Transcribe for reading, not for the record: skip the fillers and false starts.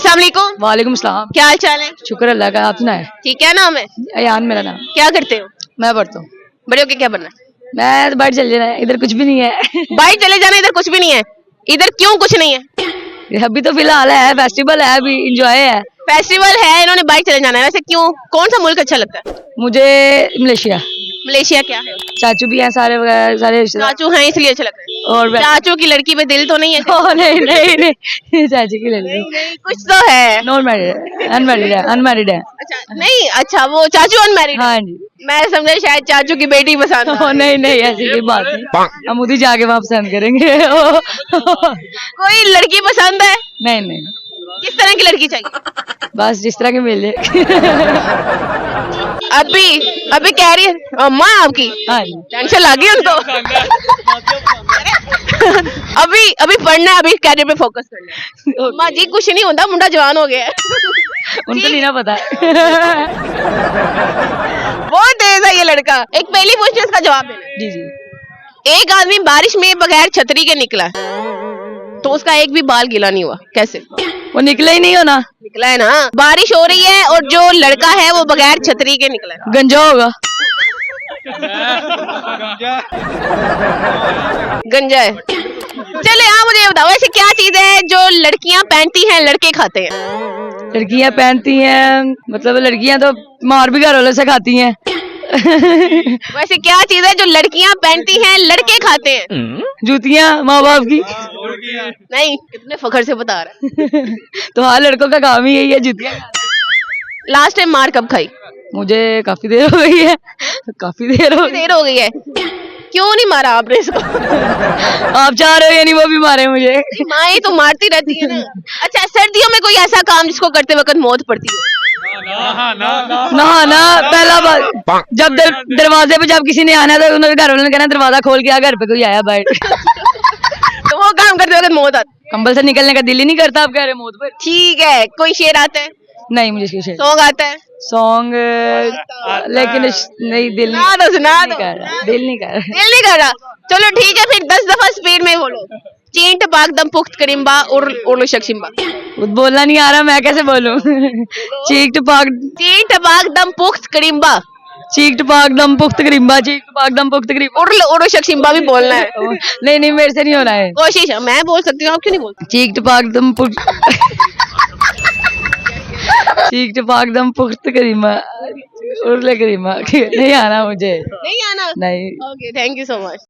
अस्सलाम वालेकुम। वालेकुम सलाम। क्या हाल चाल है? शुक्र अल्लाह का, आप सुनाए? ठीक है, नाम है? अयान मेरा नाम। क्या करते हो? मैं पढ़ता हूँ। बड़े होके क्या बनना है? मैं तो बाहर चल जाना है, इधर कुछ भी नहीं है। बाहर चले जाना, इधर कुछ भी नहीं है। इधर क्यों कुछ नहीं है? अभी तो फिलहाल है, फेस्टिवल है, अभी इंजॉय है। फेस्टिवल है, इन्होंने बाहर चले जाना है। वैसे क्यों, कौन सा मुल्क अच्छा लगता है? मुझे मलेशिया। मलेशिया क्या है? चाचू भी हैं सारे वगैरह, सारे रिश्तेदार। चाचू हैं इसलिए अच्छा लगता है। और चाचू की लड़की पे दिल तो नहीं है? ओह नहीं नहीं नहीं, चाचू की लड़की नहीं, कुछ तो है। नॉन मैरिड, अनमैरिड है, अनमैरिड है। अच्छा नहीं, अच्छा वो चाचू अनमैरिड? हाँ जी। मैं समझा शायद चाचू की बेटी पसंद ओह है। नहीं नहीं, ऐसी कोई बात नहीं, हम उधर जाके वहाँ पसंद करेंगे। कोई लड़की पसंद है? नहीं नहीं, किस तरह की लड़की चाहिए? बस जिस तरह की मिले। अभी अभी कह रही है अम्मा आपकी, हाँ जी। टेंशन लगी उनको। अभी अभी पढ़ना है, अभी कैरियर पे फोकस करना है। अम्मा जी कुछ नहीं होता, मुंडा जवान हो गया है। उनको नहीं ना पता। बहुत तेज है ये लड़का। एक पहली क्वेश्चन इसका जवाब देना है। जी जी। एक आदमी बारिश में बगैर छतरी के निकला तो उसका एक भी बाल गीला नहीं हुआ, कैसे? वो निकला ही नहीं होना। निकला है ना, बारिश हो रही है और जो लड़का है वो बगैर छतरी के निकला है। गंजा होगा। गंजा है। चले आप मुझे ये बताओ, ऐसी क्या चीज है जो लड़कियां पहनती हैं लड़के खाते हैं? लड़कियां पहनती हैं, मतलब लड़कियां तो मार भी घर वालों से खाती हैं। वैसे क्या चीज है जो लड़कियां पहनती हैं लड़के खाते हैं? जूतियां माँ बाप की। नहीं, कितने फखर से बता रहा है। तो हाँ, लड़कों का काम ही यही है, जूतियां। लास्ट टाइम मार कब खाई? मुझे काफी देर हो गई है, काफी देर हो गई। देर हो गई है। क्यों नहीं मारा आपने इसको? आप चाह रहे हो या नहीं वो भी मारे मुझे? माँ तो मारती रहती है ना। अच्छा, सर्दियों में कोई ऐसा काम जिसको करते वक्त मौत पड़ती है? नहाना पहला बार, जब दरवाजे पे जब किसी ने आना तो उन्होंने घर वालों ने कहना दरवाजा खोल के आ, घर पे कोई आया बैठ। तो वो काम करते वक्त मौत आती? कंबल से निकलने का दिल ही नहीं करता, आप कह रहे मौत पर। ठीक है, कोई शेर आता है? नहीं, मुझे इसके शेर सॉन्ग आता है? सॉन्ग, लेकिन नहीं, दिल सुना दो, सुना नहीं दो। कर रहा, दिल नहीं कर रहा। दिल नहीं कर रहा। चलो ठीक है, फिर 10 दफा स्पीड में बोलो। चींट पाक दम पुख्त करिम्बा उर्ल शक्शिम्बा। वो बोलना नहीं आ रहा, मैं कैसे बोलूं? चीक टपाक, चींट पाक दम पुख्त करिम्बा। चीक टपाक दम पुख्त करीम्बा, चीक टपाक दम पुख्त करीम्बा। उर्ल शक्शिम्बा भी बोलना है। नहीं नहीं, मेरे से नहीं होना है। कोशिश है, मैं बोल सकती हूँ, आप क्यों नहीं बोलते? चीक टपाक दम चीक टपाक दम पुख्त करीमा, उर्ले करीमा। नहीं आना मुझे, नहीं आना? नहीं। Okay, thank you so much.